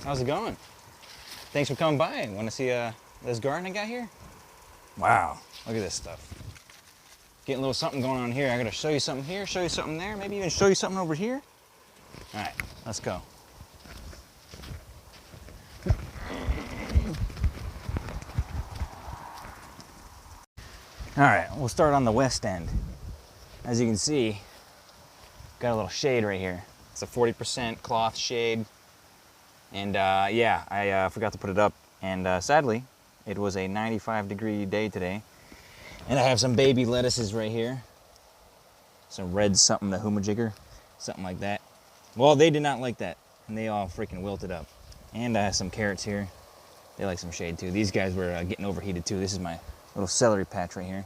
How's it going? Thanks for coming by. Want to see this garden I got here? Wow, look at this stuff. Getting a little something going on here. I gotta show you something here, show you something there, maybe even show you something over here. All right, let's go. All right, we'll start on the west end. As you can see, got a little shade right here. It's a 40% cloth shade. And yeah, I forgot to put it up. And sadly, it was a 95-degree day today. And I have some baby lettuces right here. Some red something, the humajigger, something like that. Well, they did not like that. And they all freaking wilted up. And I have some carrots here. They like some shade too. These guys were getting overheated too. This is my little celery patch right here.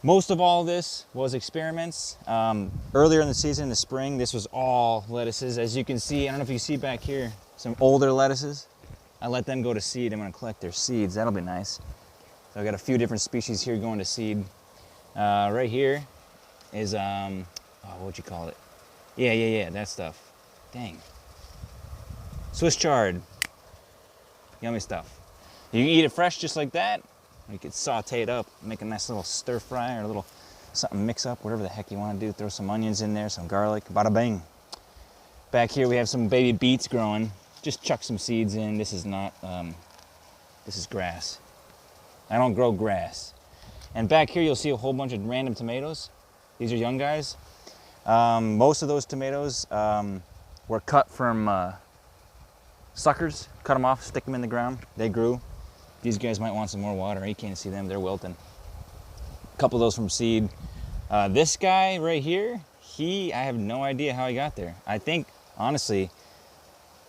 Most of all this was experiments. Earlier in the season, in the spring, this was all lettuces. As you can see, I don't know if you see back here, some older lettuces. I let them go to seed. I'm gonna collect their seeds. That'll be nice. So I got a few different species here going to seed. Right here is, oh, what'd you call it? Yeah, that stuff. Dang. Swiss chard. Yummy stuff. You can eat it fresh just like that. You could saute it up, make a nice little stir fry or a little something mix up, whatever the heck you want to do. Throw some onions in there, some garlic, bada bing. Back here we have some baby beets growing. Just chuck some seeds in. This is not, this is grass. I don't grow grass. And back here you'll see a whole bunch of random tomatoes. These are young guys. Most of those tomatoes were cut from suckers. Cut them off, stick them in the ground. They grew. These guys might want some more water. You can't see them, they're wilting. A couple of those from seed. This guy right here, I have no idea how he got there. I think, honestly,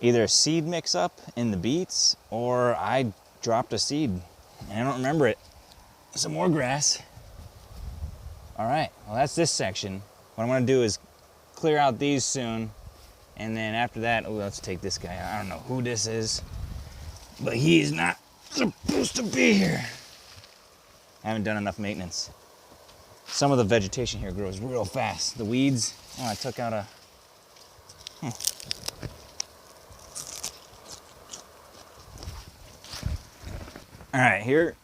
either a seed mix up in the beets or I dropped a seed and I don't remember it. Some more grass. All right, well that's this section. What I'm gonna do is clear out these soon. And then after that, oh, let's take this guy. I don't know who this is, but he's not supposed to be here. I haven't done enough maintenance. Some of the vegetation here grows real fast. The weeds, oh, I took out a, All right, here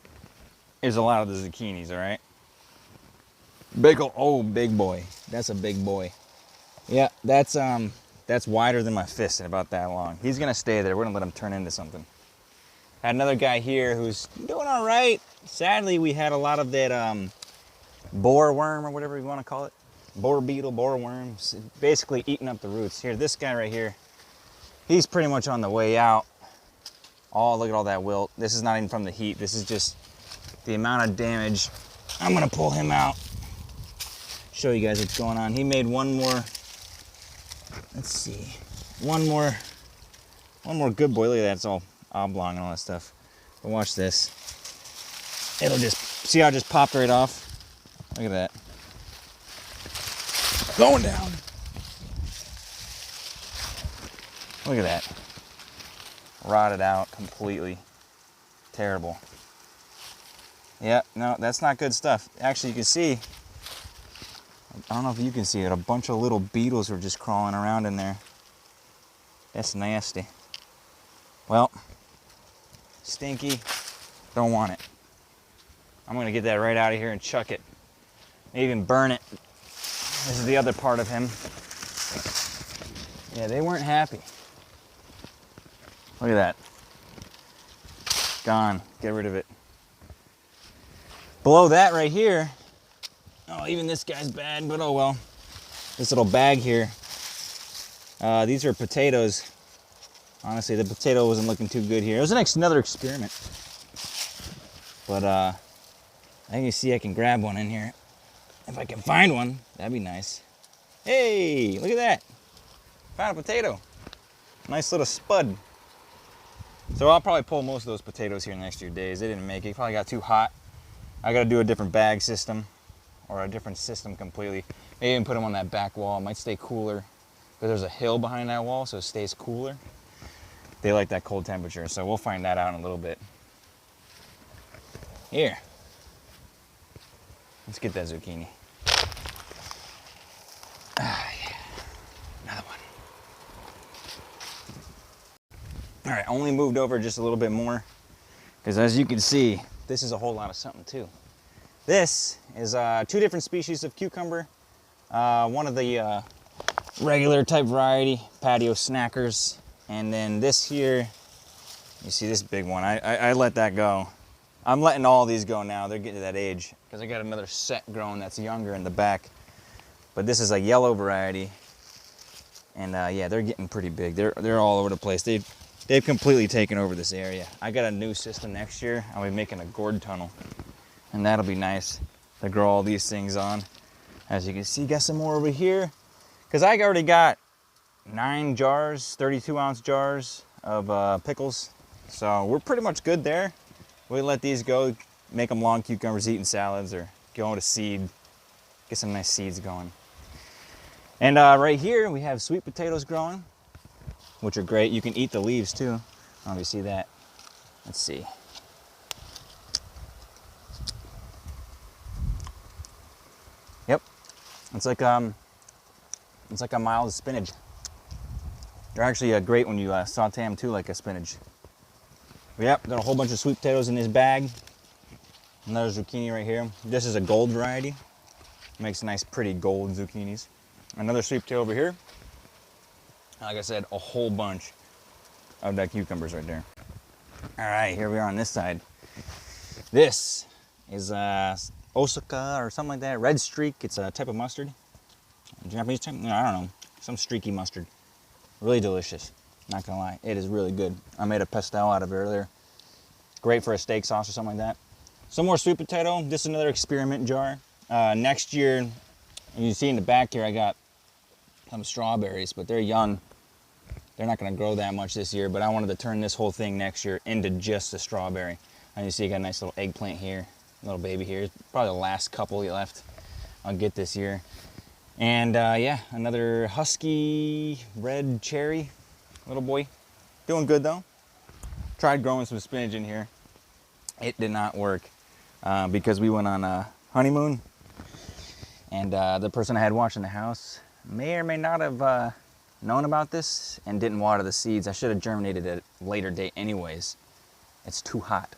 is a lot of the zucchinis, all right? Big boy. That's a big boy. Yeah, that's wider than my fist and about that long. He's gonna stay there. We're gonna let him turn into something. Had another guy here who's doing all right. Sadly, we had a lot of that borer worm or whatever you want to call it. Borer beetle, borer worm, basically eating up the roots. Here, this guy right here, he's pretty much on the way out. Oh, look at all that wilt. This is not even from the heat. This is just the amount of damage. I'm gonna pull him out. Show you guys what's going on. He made one more, let's see, one more good boy. Look at that, it's all oblong and all that stuff. But watch this. It'll just, see how it just popped right off? Look at that. Going down. Look at that. Rotted out completely. Terrible. Yeah, no, that's not good stuff. Actually, you can see, I don't know if you can see it, a bunch of little beetles were just crawling around in there. That's nasty. Well, stinky, don't want it. I'm gonna get that right out of here and chuck it. Maybe even burn it. This is the other part of him. Yeah, they weren't happy. Look at that. Gone, get rid of it. Below that right here, oh, even this guy's bad, but oh well. This little bag here, these are potatoes. Honestly, the potato wasn't looking too good here. It was another experiment. But I think you see I can grab one in here. If I can find one, that'd be nice. Hey, look at that. Found a potato. Nice little spud. So I'll probably pull most of those potatoes here in the next few days. They didn't make it. It probably got too hot. I gotta do a different bag system or a different system completely. Maybe even put them on that back wall. It might stay cooler. But there's a hill behind that wall, so it stays cooler. They like that cold temperature, so we'll find that out in a little bit. Here. Let's get that zucchini. Ah, yeah. Another one. All right, only moved over just a little bit more because as you can see, this is a whole lot of something too. This is 2 different species of cucumber. One of the regular type variety, patio snackers. And then this here, you see this big one. I let that go. I'm letting all these go now. They're getting to that age because I got another set growing that's younger in the back. But this is a yellow variety. And yeah, they're getting pretty big. They're all over the place. They've completely taken over this area. I got a new system next year. I'll be making a gourd tunnel. And that'll be nice to grow all these things on. As you can see, got some more over here. Because I already got 9 jars, 32-ounce jars of pickles. So we're pretty much good there. We let these go, make them long cucumbers, eating salads, or go to seed, get some nice seeds going. And right here we have sweet potatoes growing, which are great. You can eat the leaves too. I don't know if you see that. Let's see. Yep, it's like a mild spinach. They're actually great when you saute them too, like a spinach. Yep, got a whole bunch of sweet potatoes in this bag. Another zucchini right here. This is a gold variety. Makes nice, pretty gold zucchinis. Another sweet potato over here. Like I said, a whole bunch of that cucumbers right there. All right, here we are on this side. This is Osaka or something like that. Red streak. It's a type of mustard. Japanese type? No, I don't know. Some streaky mustard. Really delicious. Not gonna lie, it is really good. I made a pastel out of it earlier. Great for a steak sauce or something like that. Some more sweet potato. This is another experiment jar. Next year, you see in the back here, I got some strawberries, but they're young. They're not gonna grow that much this year, but I wanted to turn this whole thing next year into just a strawberry. And you see, you got a nice little eggplant here, little baby here. Probably the last couple left I'll get this year. And yeah, another husky red cherry, little boy. Doing good though. Tried growing some spinach in here. It did not work because we went on a honeymoon. And the person I had watching the house may or may not have known about this and didn't water the seeds. I should have germinated at a later date anyways. It's too hot.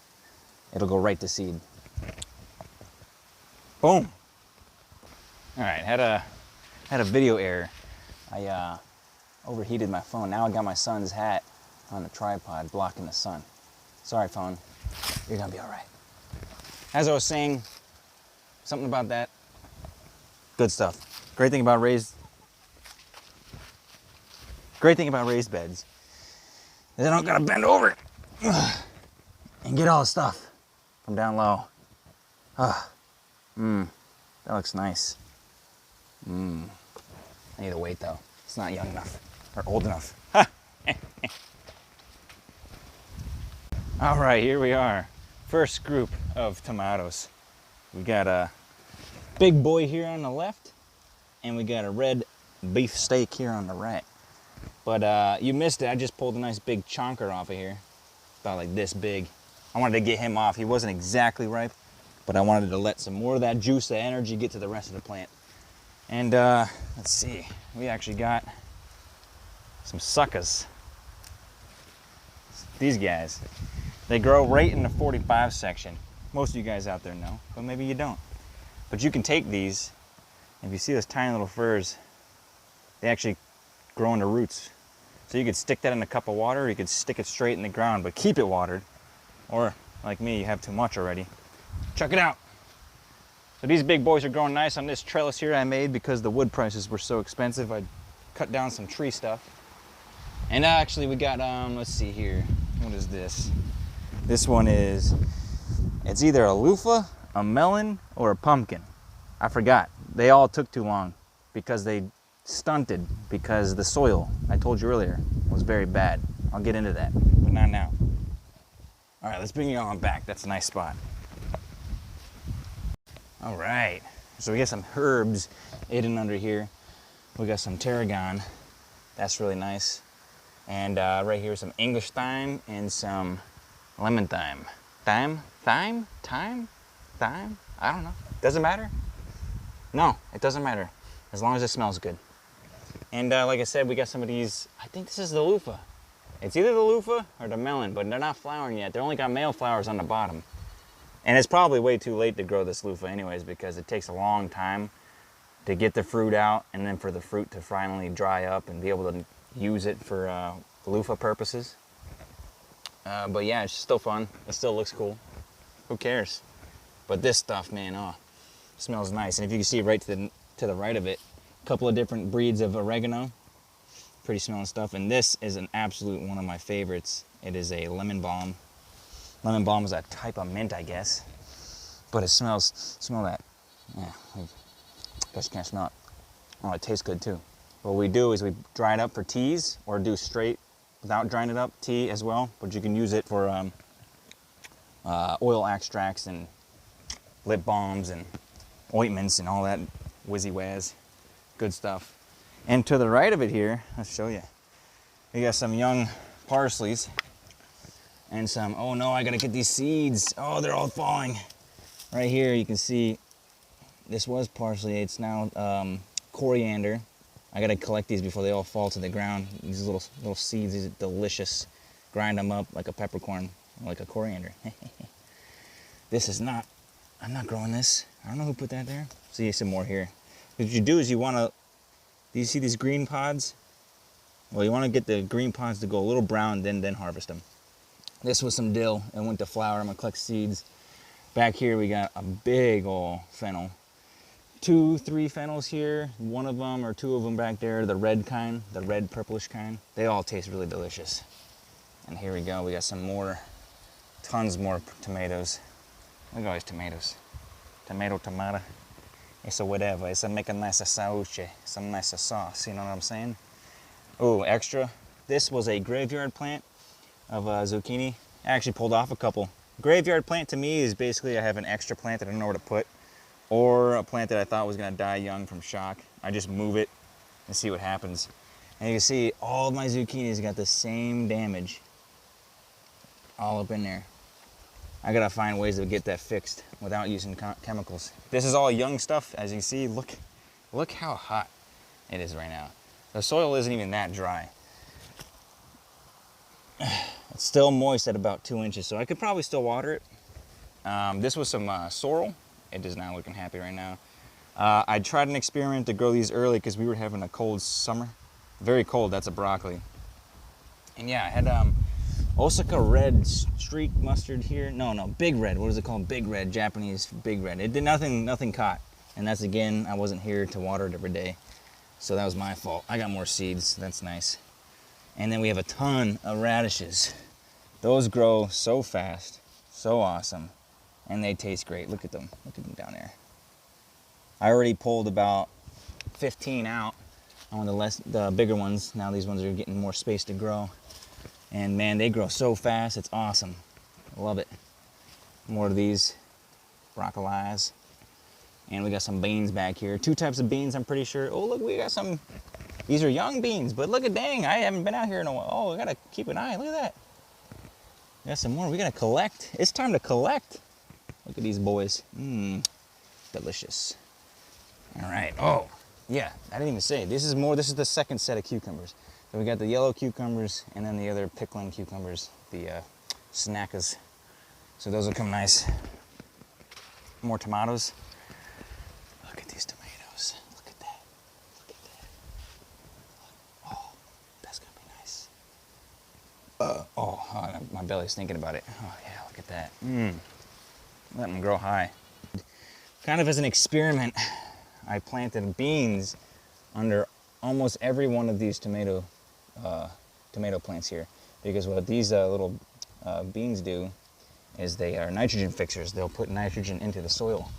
It'll go right to seed. Boom. All right, had a video error. I overheated my phone. Now I got my son's hat on the tripod blocking the sun. Sorry, phone. You're gonna be all right. As I was saying, something about that. Good stuff. Great thing about raised beds is I don't gotta bend over and get all the stuff from down low. That looks nice. I need to wait though. It's not young enough or old enough. All right, here we are. First group of tomatoes. We got a big boy here on the left, and we got a red beef steak here on the right. But you missed it. I just pulled a nice big chonker off of here, about like this big. I wanted to get him off. He wasn't exactly ripe, but I wanted to let some more of that juice, that energy get to the rest of the plant. And let's see, we actually got some suckers. These guys, they grow right in the 45 section. Most of you guys out there know, but maybe you don't. But you can take these, if you see those tiny little furs, they actually grow into roots. So you could stick that in a cup of water, or you could stick it straight in the ground, but keep it watered. Or, like me, you have too much already. Check it out. So these big boys are growing nice on this trellis here I made because the wood prices were so expensive. I cut down some tree stuff. And actually we got, let's see here. What is this? This one is, it's either a loofah, a melon, or a pumpkin. I forgot. They all took too long because they stunted because the soil, I told you earlier, was very bad. I'll get into that, but not now. All right, let's bring you on back. That's a nice spot. All right, so we got some herbs hidden under here. We got some tarragon. That's really nice. And right here, some English thyme and some lemon thyme. Thyme? I don't know. Does it matter? No, it doesn't matter. As long as it smells good. And like I said, we got some of these. I think this is the loofah. It's either the loofah or the melon, but they're not flowering yet. They only got male flowers on the bottom. And it's probably way too late to grow this loofah anyways, because it takes a long time to get the fruit out and then for the fruit to finally dry up and be able to use it for loofah purposes. But yeah, it's still fun. It still looks cool. Who cares? But this stuff, man, oh, smells nice. And if you can see right to the right of it, a couple of different breeds of oregano. Pretty smelling stuff. And this is an absolute one of my favorites. It is a lemon balm. Lemon balm is a type of mint, I guess. But it smell that. Yeah, I guess you can't smell it. Oh, it tastes good too. What we do is we dry it up for teas or do straight without drying it up tea as well. But you can use it for oil extracts and lip balms and ointments and all that whizzy waz. Good stuff. And to the right of it here, let's show you. We got some young parsleys and some, oh no, I gotta get these seeds. Oh, they're all falling. Right here you can see this was parsley. It's now coriander. I gotta collect these before they all fall to the ground. These little seeds, these are delicious. Grind them up like a peppercorn, like a coriander. This is not, I'm not growing this. I don't know who put that there. See some more here. What you do is you wanna, do you see these green pods? Well, you wanna get the green pods to go a little brown, then harvest them. This was some dill. It went to flower. I'm gonna collect seeds. Back here we got a big old fennel. 2, 3 fennels here. One of them or 2 of them back there, the red kind, the red purplish kind. They all taste really delicious. And here we go, we got some more, tons more tomatoes. Look at all these tomatoes. Tomato. It's a whatever, it's a make a nice sauce, some nice sauce, you know what I'm saying? Oh, extra. This was a graveyard plant of zucchini. I actually pulled off a couple. Graveyard plant to me is basically I have an extra plant that I don't know where to put, or a plant that I thought was gonna die young from shock. I just move it and see what happens. And you can see all of my zucchinis got the same damage all up in there. I gotta find ways to get that fixed without using chemicals. This is all young stuff, as you can see. Look how hot it is right now. The soil isn't even that dry. It's still moist at about 2 inches, so I could probably still water it. This was some sorrel. It is not looking happy right now. I tried an experiment to grow these early because we were having a cold summer. Very cold, that's a broccoli. And yeah, I had Osaka red streak mustard here. No, big red. What is it called? Big red, Japanese big red. It did nothing caught. And that's again, I wasn't here to water it every day. So that was my fault. I got more seeds, that's nice. And then we have a ton of radishes. Those grow so fast, so awesome. And they taste great. Look at them down there. I already pulled about 15 out on the bigger ones. Now these ones are getting more space to grow. And man, they grow so fast, it's awesome. I love it. More of these broccolis. And we got some beans back here. 2 types of beans, I'm pretty sure. Oh, look, we got some, these are young beans, but look at, dang, I haven't been out here in a while. Oh, we gotta keep an eye, look at that. We got some more, we gotta collect. It's time to collect. Look at these boys. Delicious. All right, oh, yeah, I didn't even say, this is the second set of cucumbers. So we got the yellow cucumbers and then the other pickling cucumbers, the snackers. So those will come nice. More tomatoes. Look at these tomatoes. Look at that. Look at that. Oh, that's gonna be nice. Oh, my belly's thinking about it. Oh yeah, look at that. Let them grow high. Kind of as an experiment, I planted beans under almost every one of these tomato plants here, because what these little beans do is they are nitrogen fixers. They'll put nitrogen into the soil,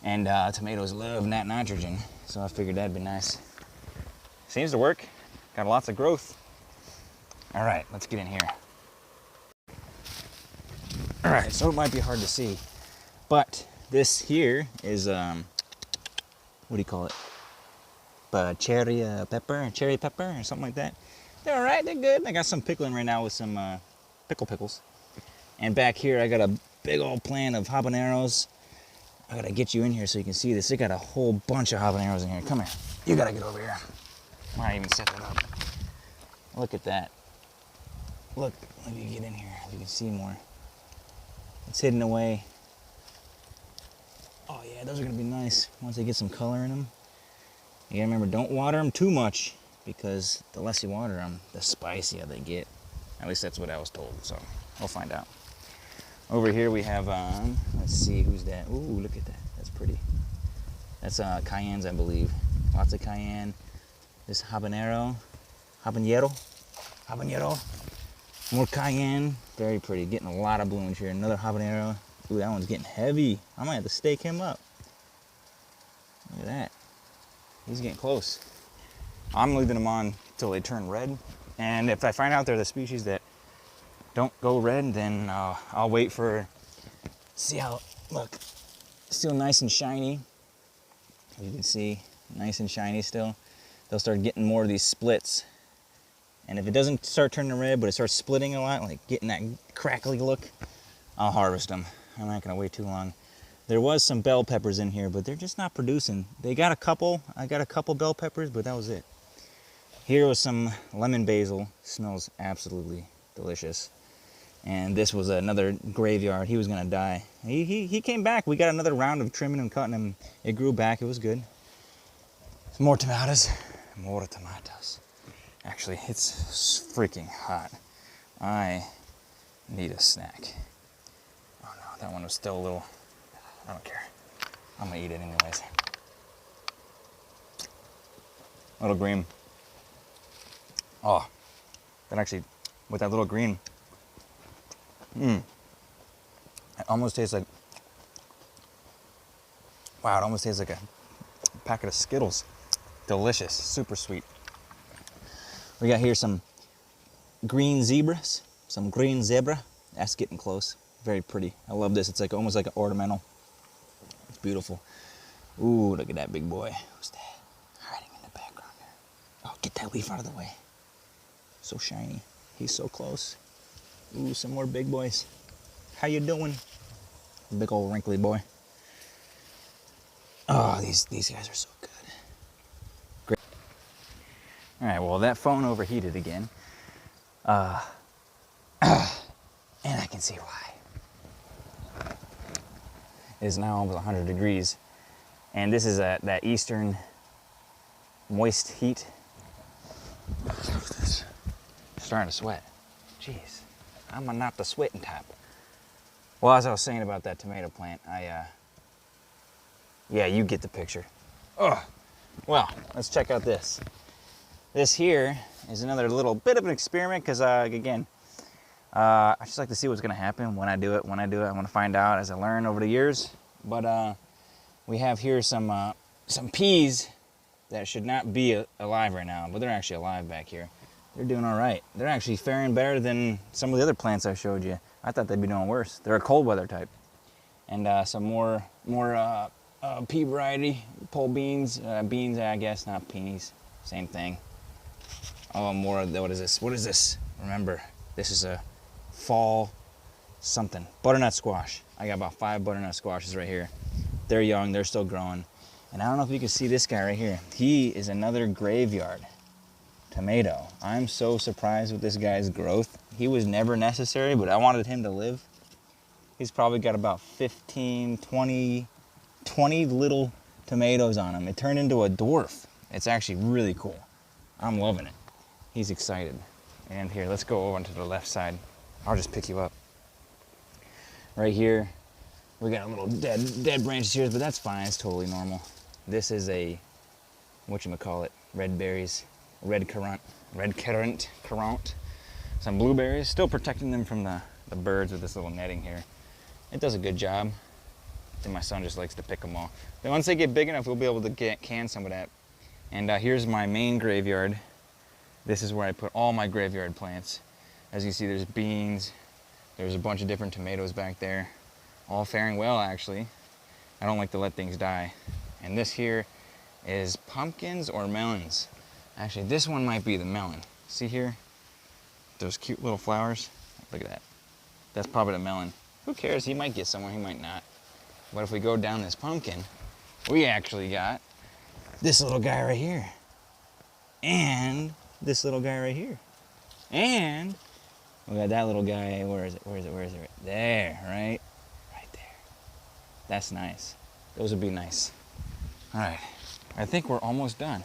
and tomatoes love that nitrogen, so I figured that'd be nice. Seems to work. Got lots of growth. All right, let's get in here. All right, so it might be hard to see, but this here is what do you call it? Cherry pepper or something like that. They're all right, they're good. I got some pickling right now with some pickles. And back here I got a big old plant of habaneros. I gotta get you in here so you can see this. They got a whole bunch of habaneros in here. Come here, you gotta get over here. Why not even set that up? Look at that. look, let me get in here, you can see more. It's hidden away. Oh yeah, those are gonna be nice once they get some color in them. You gotta remember, don't water them too much, because the less you water them, the spicier they get. At least that's what I was told, so we'll find out. Over here we have, let's see, who's that? Ooh, look at that, that's pretty. That's cayennes, I believe. Lots of cayenne. This habanero, more cayenne, very pretty. Getting a lot of blooms here. Another habanero. Ooh, that one's getting heavy. I might have to stake him up. Look at that. He's getting close. I'm leaving them on till they turn red. And if I find out they're the species that don't go red, then I'll wait for, see how, look, still nice and shiny. As you can see, nice and shiny still. They'll start getting more of these splits. And if it doesn't start turning red, but it starts splitting a lot, like getting that crackly look, I'll harvest them. I'm not gonna wait too long. There was some bell peppers in here, but they're just not producing. They got a couple, I got a couple bell peppers, but that was it. Here was some lemon basil, smells absolutely delicious. And this was another graveyard, he was gonna die. He came back, we got another round of trimming and cutting him. It grew back, it was good. More tomatoes. More tomatoes. Actually, it's freaking hot. I need a snack. Oh no, that one was still a little, I don't care. I'm gonna eat it anyways. Little green. Oh, that actually, with that little green, it almost tastes like, wow, it almost tastes like a packet of Skittles. Delicious, super sweet. We got here some green zebras, some green zebra. That's getting close, very pretty. I love this, it's like almost like an ornamental. It's beautiful. Ooh, look at that big boy. Who's that? Hiding in the background there. Oh, get that leaf out of the way. So shiny, he's so close. Ooh, some more big boys. How you doing? Big old wrinkly boy. Oh, these guys are so good. Great. All right, well, that phone overheated again. And I can see why. It is now almost 100 degrees. And this is that eastern moist heat. Look at this. Starting to sweat. Jeez, I'm not the sweating type. Well, as I was saying about that tomato plant, yeah, you get the picture. Oh, well, let's check out this. This here is another little bit of an experiment because, again, I just like to see what's gonna happen when I do it. I want to find out as I learn over the years. But we have here some peas that should not be alive right now, but they're actually alive back here. They're doing all right. They're actually faring better than some of the other plants I showed you. I thought they'd be doing worse. They're a cold weather type. And some more pea variety, pole beans, beans, I guess, not peonies, same thing. Oh, more of the, what is this? What is this? Remember, this is a fall something. Butternut squash. I got about 5 butternut squashes right here. They're young, they're still growing. And I don't know if you can see this guy right here. He is another graveyard tomato. I'm so surprised with this guy's growth. He was never necessary, but I wanted him to live. He's probably got about 15, 20 little tomatoes on him. It turned into a dwarf. It's actually really cool. I'm loving it. He's excited. And here, let's go over to the left side. I'll just pick you up. Right here, we got a little dead branches here, but that's fine, it's totally normal. This is a, whatchamacallit, red berries, red currant. Some blueberries, still protecting them from the birds with this little netting here. It does a good job. I think my son just likes to pick them all. But once they get big enough, we'll be able to can some of that. And here's my main graveyard. This is where I put all my graveyard plants. As you see, there's beans. There's a bunch of different tomatoes back there. All faring well, actually. I don't like to let things die. And this here is pumpkins or melons. Actually, this one might be the melon. See here? Those cute little flowers. Look at that. That's probably the melon. Who cares? He might get somewhere, he might not. But if we go down this pumpkin, we actually got this little guy right here. And this little guy right here. And We got that little guy. Where is it? Where is it? Where is it? There, right? Right there. That's nice. Those would be nice. All right. I think we're almost done.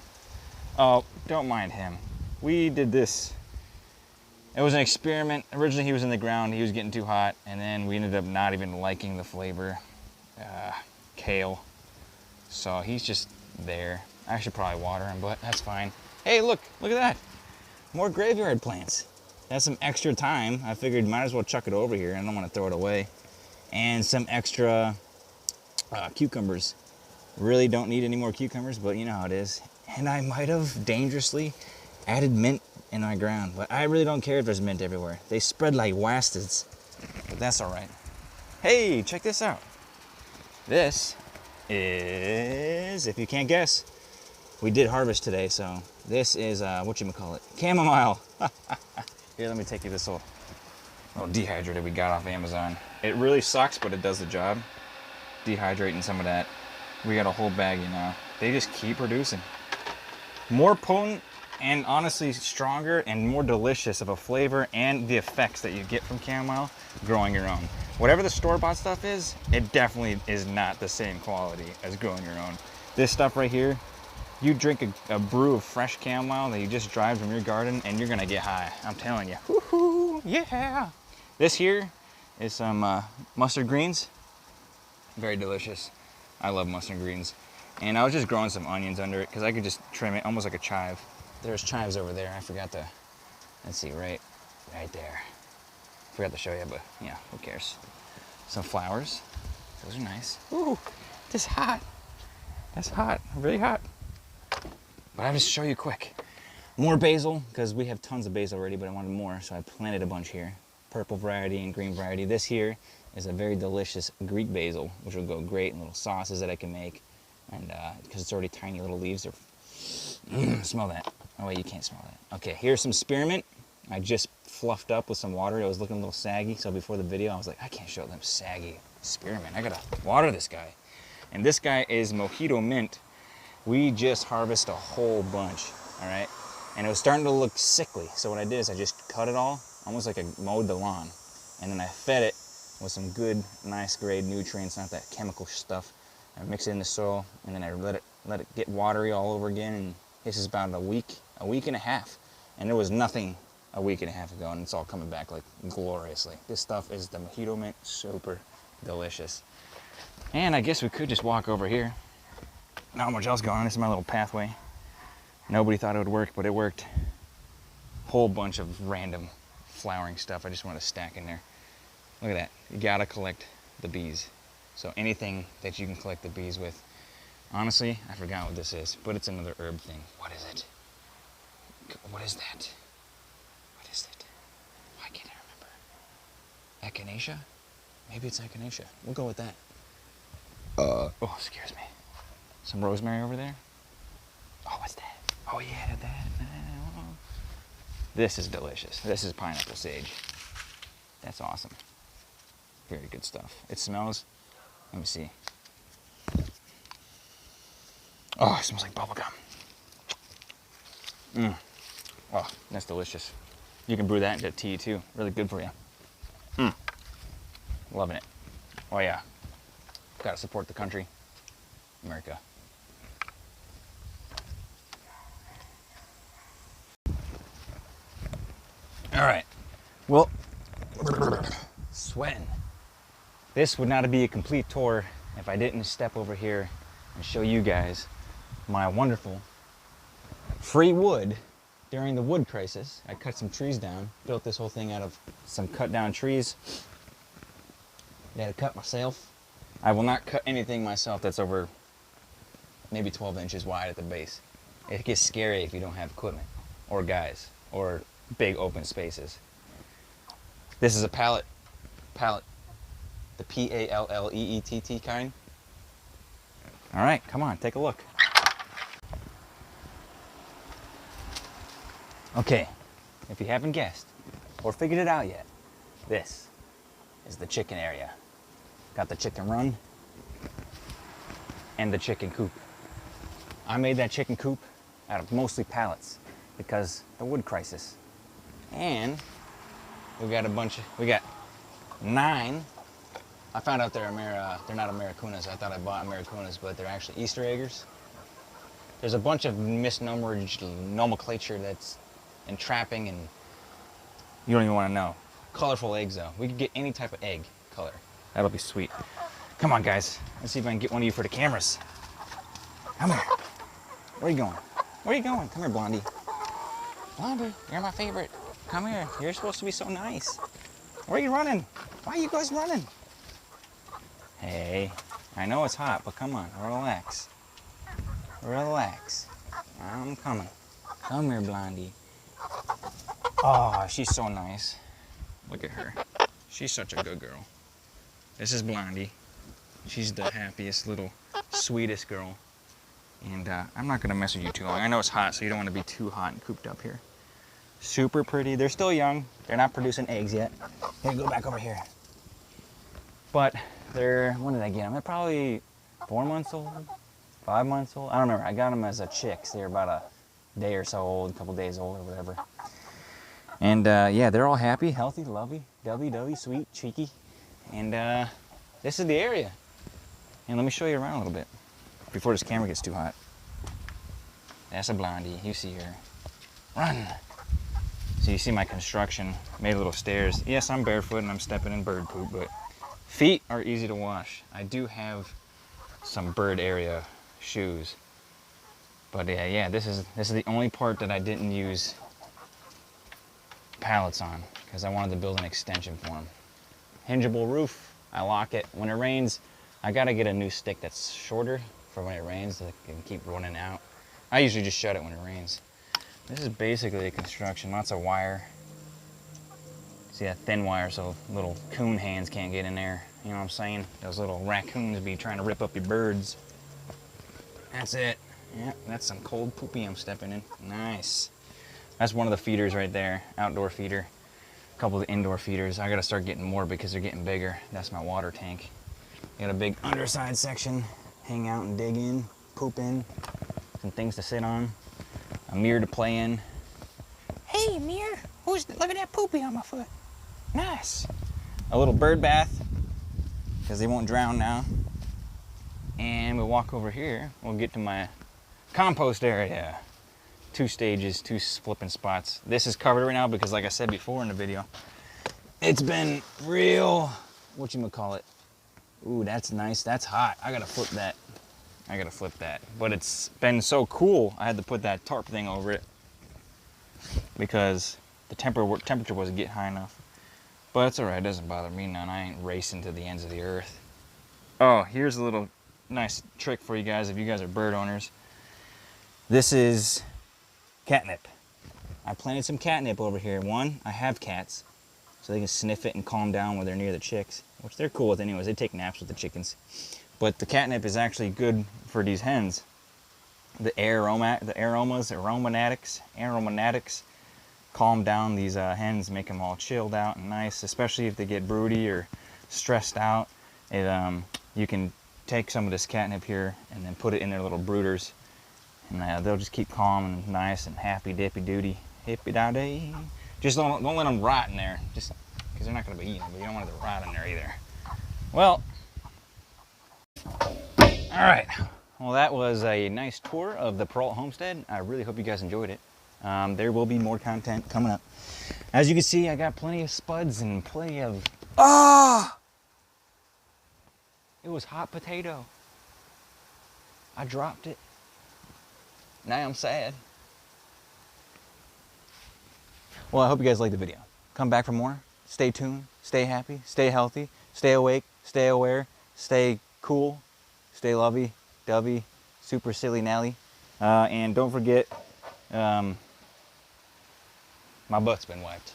Oh, don't mind him. We did this. It was an experiment. Originally, he was in the ground. He was getting too hot. And then we ended up not even liking the flavor. Kale. So he's just there. I should probably water him, but that's fine. Hey, look at that. More graveyard plants. That's some extra time. I figured might as well chuck it over here. I don't want to throw it away. And some extra cucumbers. Really don't need any more cucumbers, but you know how it is. And I might have dangerously added mint in my ground, but I really don't care if there's mint everywhere. They spread like wastards, but that's all right. Hey, check this out. This is, if you can't guess, we did harvest today, so this is, whatchamacallit, chamomile. Here, let me take you this little dehydrator we got off Amazon. It really sucks, but it does the job. Dehydrating some of that. We got a whole bag, you know. They just keep producing. More potent and honestly stronger and more delicious of a flavor and the effects that you get from chamomile growing your own. Whatever the store-bought stuff is, it definitely is not the same quality as growing your own. This stuff right here, you drink a brew of fresh chamomile that you just dried from your garden and you're gonna get high. I'm telling you. Woohoo, yeah. This here is some mustard greens. Very delicious. I love mustard greens. And I was just growing some onions under it because I could just trim it almost like a chive. There's chives over there. I forgot to, let's see, right there. Forgot to show you, but yeah, who cares? Some flowers. Those are nice. Ooh, this is hot. That's hot, really hot. But I'll just show you quick. More basil, because we have tons of basil already, but I wanted more, so I planted a bunch here. Purple variety and green variety. This here is a very delicious Greek basil, which will go great in little sauces that I can make. And because it's already tiny little leaves, smell that. Oh wait, you can't smell that. Okay, here's some spearmint. I just fluffed up with some water. It was looking a little saggy, so before the video, I was like, I can't show them saggy spearmint. I gotta water this guy. And this guy is mojito mint. We just harvested a whole bunch, all right? And it was starting to look sickly. So what I did is I just cut it all, almost like I mowed the lawn. And then I fed it with some good, nice grade nutrients, not that chemical stuff. I mix it in the soil, and then I let it get watery all over again. And this is about a week and a half. And there was nothing a week and a half ago, and it's all coming back like gloriously. This stuff is the mojito mint, super delicious. And I guess we could just walk over here. Not much else going on. This is my little pathway. Nobody thought it would work, but it worked. Whole bunch of random flowering stuff I just want to stack in there. Look at that. You gotta collect the bees. So anything that you can collect the bees with. Honestly, I forgot what this is, but it's another herb thing. What is it? What is that? What is it? Why can't I remember? Echinacea? Maybe it's echinacea. We'll go with that. Oh, scares me. Some rosemary over there. Oh, what's that? Oh yeah, that. This is delicious. This is pineapple sage. That's awesome. Very good stuff. It smells, let me see. Oh, it smells like bubblegum. Oh, that's delicious. You can brew that into tea too. Really good for you. Loving it. Oh yeah. Gotta support the country. America. All right. Well, sweating. This would not be a complete tour if I didn't step over here and show you guys my wonderful free wood during the wood crisis. I cut some trees down, built this whole thing out of some cut down trees that I cut myself. I will not cut anything myself that's over maybe 12 inches wide at the base. It gets scary if you don't have equipment or guys or big open spaces. This is a pallet, the P-A-L-L-E-E-T-T kind. All right, come on, take a look. Okay, if you haven't guessed or figured it out yet, this is the chicken area. Got the chicken run and the chicken coop. I made that chicken coop out of mostly pallets because the wood crisis. And We got we got 9. I found out they're not Americunas. I thought I bought Americunas, but they're actually Easter eggers. There's a bunch of misnomered nomenclature that's entrapping, and you don't even want to know. Colorful eggs, though. We could get any type of egg color. That'll be sweet. Come on, guys. Let's see if I can get one of you for the cameras. Come here. Where are you going? Where are you going? Come here, Blondie. Blondie, you're my favorite. Come here. You're supposed to be so nice. Where are you running? Why are you guys running? Hey, I know it's hot, but come on, relax. Relax. I'm coming. Come here, Blondie. Oh, she's so nice. Look at her. She's such a good girl. This is Blondie. She's the happiest little, sweetest girl. And I'm not gonna mess with you too long. I know it's hot, so you don't want to be too hot and cooped up here. Super pretty. They're still young. They're not producing eggs yet. Here, go back over here. But they're, when did I get them? They're probably 4 months old, 5 months old. I don't remember. I got them as a chicks. They're about a day or so old, a couple days old or whatever. And yeah, they're all happy, healthy, lovey, dovey, sweet, cheeky. And this is the area. And let me show you around a little bit before this camera gets too hot. That's a Blondie. You see her. Run. So you see my construction, made little stairs. Yes, I'm barefoot and I'm stepping in bird poop, but feet are easy to wash. I do have some bird area shoes. But yeah, this is the only part that I didn't use pallets on because I wanted to build an extension for them. Hingeable roof, I lock it. When it rains, I gotta get a new stick that's shorter for when it rains that can keep running out. I usually just shut it when it rains. This is basically a construction, lots of wire. See that thin wire so little coon hands can't get in there. You know what I'm saying? Those little raccoons be trying to rip up your birds. That's it. Yeah, that's some cold poopy I'm stepping in. Nice. That's one of the feeders right there, outdoor feeder. A couple of the indoor feeders. I gotta start getting more because they're getting bigger. That's my water tank. Got a big underside section, hang out and dig in, poop in, some things to sit on. A mirror to play in. Hey, mirror, look at that poopy on my foot. Nice. A little bird bath, because they won't drown now. And we'll walk over here. We'll get to my compost area. 2 stages, 2 flipping spots. This is covered right now because, like I said before in the video, it's been real, whatchamacallit. Ooh, that's nice. That's hot. I gotta flip that. But it's been so cool, I had to put that tarp thing over it because the temperature wasn't getting high enough. But it's all right. It doesn't bother me none. I ain't racing to the ends of the earth. Oh, here's a little nice trick for you guys if you guys are bird owners. This is catnip. I planted some catnip over here. One, I have cats, so they can sniff it and calm down when they're near the chicks, which they're cool with anyways. They take naps with the chickens. But the catnip is actually good for these hens. The aromatics calm down these hens, make them all chilled out and nice, especially if they get broody or stressed out. You can take some of this catnip here and then put it in their little brooders, and they'll just keep calm and nice and happy dippy-doody, hippy-dowdy. Just don't let them rot in there, just because they're not going to be eaten, but you don't want it to rot in there either. Well, all right. Well, that was a nice tour of the Peralta homestead. I really hope you guys enjoyed it. There will be more content coming up. As you can see, I got plenty of spuds and plenty of... Ah! It was hot potato. I dropped it. Now I'm sad. Well, I hope you guys liked the video. Come back for more. Stay tuned. Stay happy. Stay healthy. Stay awake. Stay aware. Stay cool. Stay lovey-dovey. Super silly Nelly. And don't forget, my butt's been wiped.